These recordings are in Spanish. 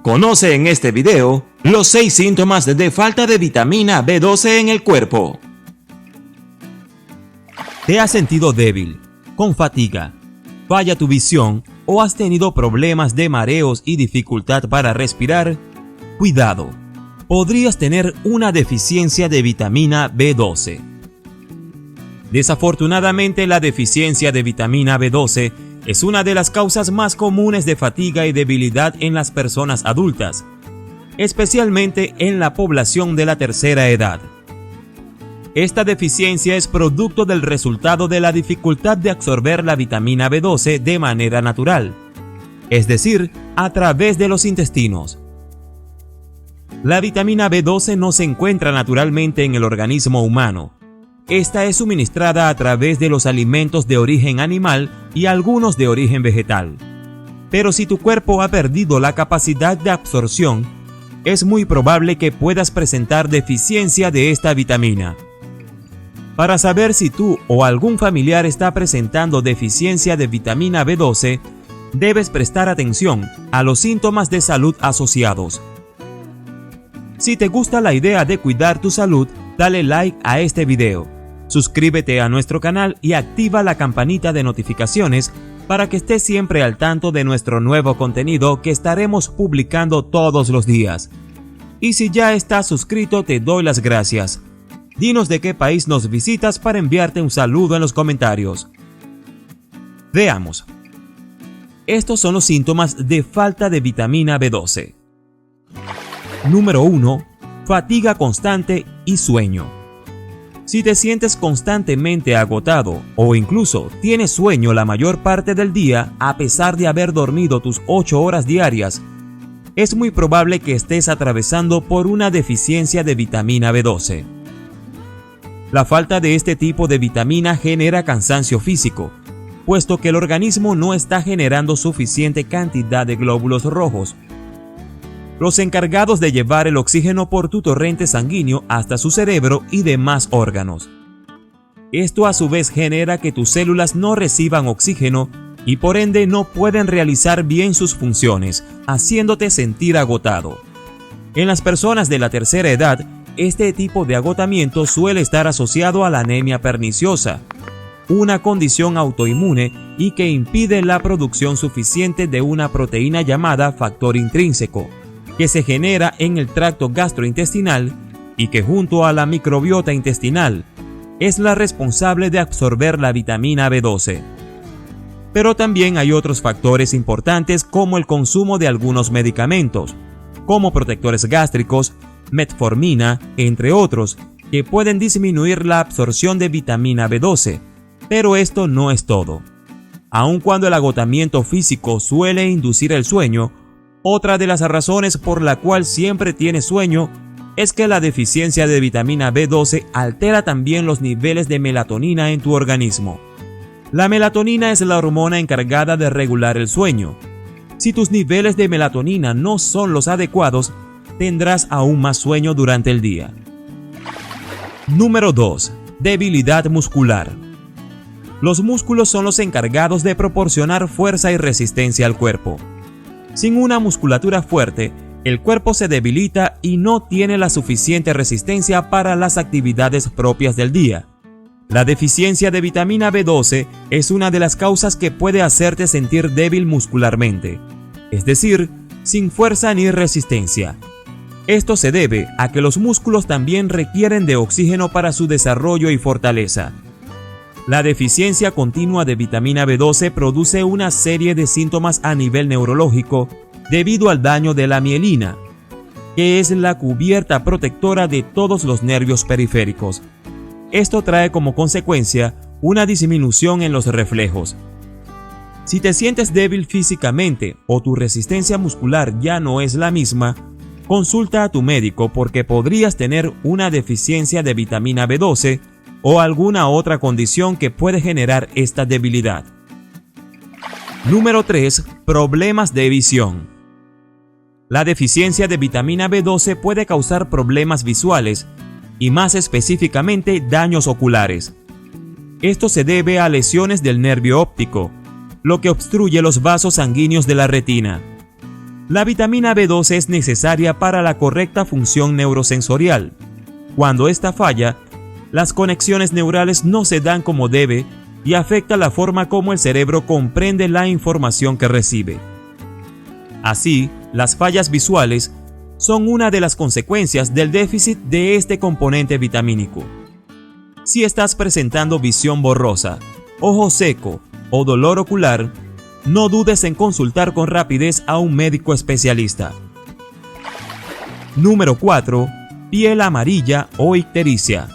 Conoce en este video los 6 síntomas de falta de vitamina B12 en el cuerpo. ¿Te has sentido débil, con fatiga, falla tu visión o has tenido problemas de mareos y dificultad para respirar? Cuidado, podrías tener una deficiencia de vitamina B12. Desafortunadamente, la deficiencia de vitamina B12 es una de las causas más comunes de fatiga y debilidad en las personas adultas, especialmente en la población de la tercera edad. Esta deficiencia es producto del resultado de la dificultad de absorber la vitamina B12 de manera natural, es decir, a través de los intestinos. La vitamina B12 no se encuentra naturalmente en el organismo humano. Esta es suministrada a través de los alimentos de origen animal y algunos de origen vegetal. Pero si tu cuerpo ha perdido la capacidad de absorción, es muy probable que puedas presentar deficiencia de esta vitamina. Para saber si tú o algún familiar está presentando deficiencia de vitamina B12, debes prestar atención a los síntomas de salud asociados. Si te gusta la idea de cuidar tu salud, dale like a este video, suscríbete a nuestro canal y activa la campanita de notificaciones para que estés siempre al tanto de nuestro nuevo contenido que estaremos publicando todos los días. Y si ya estás suscrito, te doy las gracias. Dinos de qué país nos visitas para enviarte un saludo en los comentarios. Veamos. Estos son los síntomas de falta de vitamina B12. Número 1. Fatiga constante y sueño. Si te sientes constantemente agotado o incluso tienes sueño la mayor parte del día a pesar de haber dormido tus 8 horas diarias, es muy probable que estés atravesando por una deficiencia de vitamina B12. La falta de este tipo de vitamina genera cansancio físico, puesto que el organismo no está generando suficiente cantidad de glóbulos rojos, los encargados de llevar el oxígeno por tu torrente sanguíneo hasta su cerebro y demás órganos. Esto a su vez genera que tus células no reciban oxígeno y por ende no pueden realizar bien sus funciones, haciéndote sentir agotado. En las personas de la tercera edad, este tipo de agotamiento suele estar asociado a la anemia perniciosa, una condición autoinmune y que impide la producción suficiente de una proteína llamada factor intrínseco, que se genera en el tracto gastrointestinal y que junto a la microbiota intestinal es la responsable de absorber la vitamina B12. Pero también hay otros factores importantes como el consumo de algunos medicamentos, como protectores gástricos, metformina, entre otros, que pueden disminuir la absorción de vitamina B12, pero esto no es todo. Aun cuando el agotamiento físico suele inducir el sueño, otra de las razones por la cual siempre tienes sueño es que la deficiencia de vitamina B12 altera también los niveles de melatonina en tu organismo. La melatonina es la hormona encargada de regular el sueño. Si tus niveles de melatonina no son los adecuados, tendrás aún más sueño durante el día. Número 2. Debilidad muscular. Los músculos son los encargados de proporcionar fuerza y resistencia al cuerpo. Sin una musculatura fuerte, el cuerpo se debilita y no tiene la suficiente resistencia para las actividades propias del día. La deficiencia de vitamina B12 es una de las causas que puede hacerte sentir débil muscularmente, es decir, sin fuerza ni resistencia. Esto se debe a que los músculos también requieren de oxígeno para su desarrollo y fortaleza. La deficiencia continua de vitamina B12 produce una serie de síntomas a nivel neurológico debido al daño de la mielina, que es la cubierta protectora de todos los nervios periféricos. Esto trae como consecuencia una disminución en los reflejos. Si te sientes débil físicamente o tu resistencia muscular ya no es la misma, consulta a tu médico porque podrías tener una deficiencia de vitamina B12 o alguna otra condición que puede generar esta debilidad. Número 3. Problemas de visión. La deficiencia de vitamina B12 puede causar problemas visuales y más específicamente daños oculares. Esto se debe a lesiones del nervio óptico, lo que obstruye los vasos sanguíneos de la retina. La vitamina B12 es necesaria para la correcta función neurosensorial. Cuando esta falla, las conexiones neurales no se dan como debe y afecta la forma como el cerebro comprende la información que recibe. Así, las fallas visuales son una de las consecuencias del déficit de este componente vitamínico. Si estás presentando visión borrosa, ojo seco o dolor ocular, no dudes en consultar con rapidez a un médico especialista. Número 4. Piel amarilla o ictericia.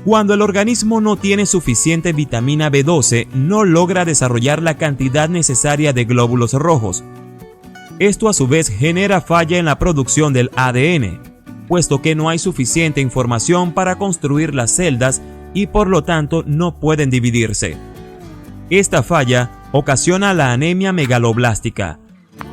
Cuando el organismo no tiene suficiente vitamina B12, no logra desarrollar la cantidad necesaria de glóbulos rojos. Esto a su vez genera falla en la producción del ADN, puesto que no hay suficiente información para construir las celdas y por lo tanto no pueden dividirse. Esta falla ocasiona la anemia megaloblástica,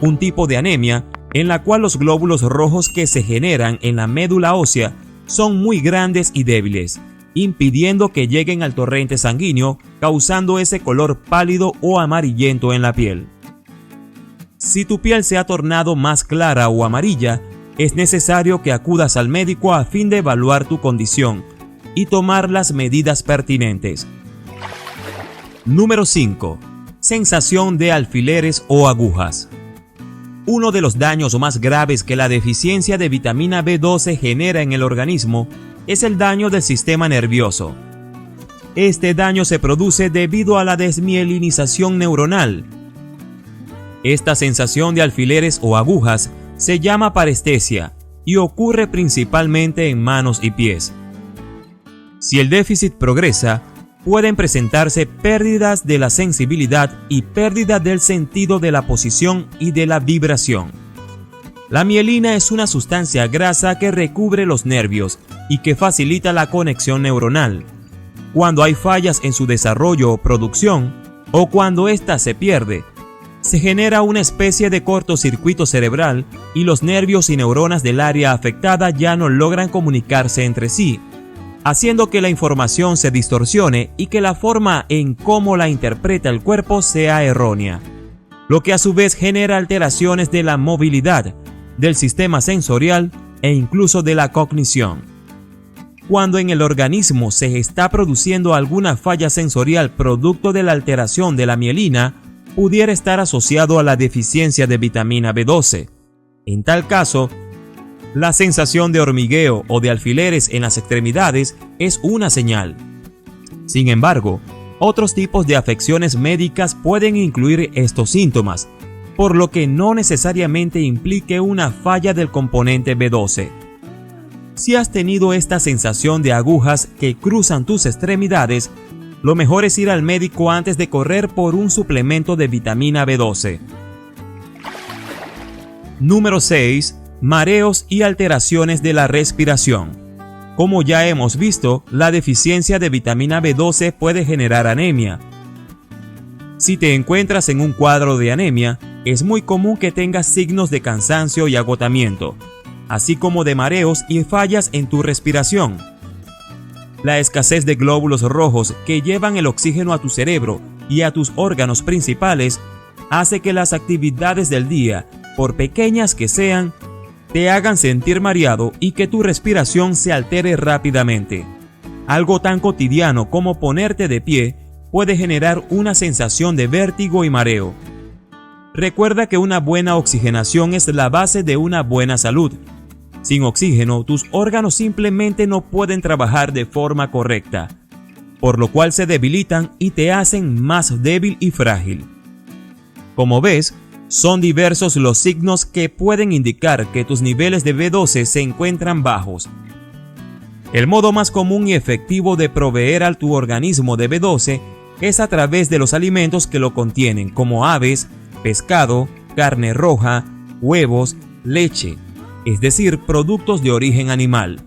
un tipo de anemia en la cual los glóbulos rojos que se generan en la médula ósea son muy grandes y débiles, impidiendo que lleguen al torrente sanguíneo, causando ese color pálido o amarillento en la piel. Si tu piel se ha tornado más clara o amarilla, es necesario que acudas al médico a fin de evaluar tu condición y tomar las medidas pertinentes. Número 5. Sensación de alfileres o agujas. Uno de los daños más graves que la deficiencia de vitamina B12 genera en el organismo es el daño del sistema nervioso. Este daño se produce debido a la desmielinización neuronal. Esta sensación de alfileres o agujas se llama parestesia y ocurre principalmente en manos y pies. Si el déficit progresa, pueden presentarse pérdidas de la sensibilidad y pérdida del sentido de la posición y de la vibración. La mielina es una sustancia grasa que recubre los nervios y que facilita la conexión neuronal. Cuando hay fallas en su desarrollo o producción, o cuando ésta se pierde, se genera una especie de cortocircuito cerebral y los nervios y neuronas del área afectada ya no logran comunicarse entre sí, haciendo que la información se distorsione y que la forma en cómo la interpreta el cuerpo sea errónea, lo que a su vez genera alteraciones de la movilidad, del sistema sensorial e incluso de la cognición. Cuando en el organismo se está produciendo alguna falla sensorial producto de la alteración de la mielina, pudiera estar asociado a la deficiencia de vitamina B12. En tal caso, la sensación de hormigueo o de alfileres en las extremidades es una señal. Sin embargo, otros tipos de afecciones médicas pueden incluir estos síntomas, por lo que no necesariamente implique una falla del componente B12. Si has tenido esta sensación de agujas que cruzan tus extremidades, lo mejor es ir al médico antes de correr por un suplemento de vitamina B12. Número 6. Mareos y alteraciones de la respiración. Como ya hemos visto, la deficiencia de vitamina B12 puede generar anemia. Si te encuentras en un cuadro de anemia, es muy común que tengas signos de cansancio y agotamiento, así como de mareos y fallas en tu respiración. La escasez de glóbulos rojos que llevan el oxígeno a tu cerebro y a tus órganos principales hace que las actividades del día, por pequeñas que sean, te hagan sentir mareado y que tu respiración se altere rápidamente. Algo tan cotidiano como ponerte de pie puede generar una sensación de vértigo y mareo. Recuerda que una buena oxigenación es la base de una buena salud. Sin oxígeno, tus órganos simplemente no pueden trabajar de forma correcta, por lo cual se debilitan y te hacen más débil y frágil. Como ves, son diversos los signos que pueden indicar que tus niveles de B12 se encuentran bajos. El modo más común y efectivo de proveer a tu organismo de B12 es a través de los alimentos que lo contienen, como aves, pescado, carne roja, huevos, leche, es decir, productos de origen animal.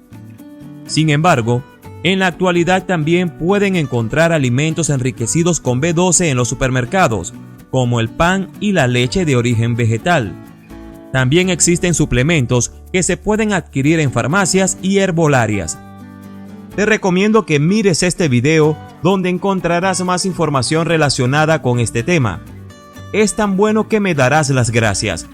Sin embargo, en la actualidad también pueden encontrar alimentos enriquecidos con B12 en los supermercados, como el pan y la leche de origen vegetal. También existen suplementos que se pueden adquirir en farmacias y herbolarias. Te recomiendo que mires este video donde encontrarás más información relacionada con este tema. Es tan bueno que me darás las gracias.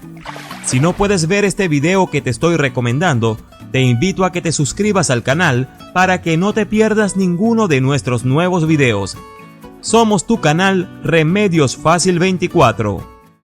Si no puedes ver este video que te estoy recomendando, te invito a que te suscribas al canal para que no te pierdas ninguno de nuestros nuevos videos. Somos tu canal Remedios Fácil 24.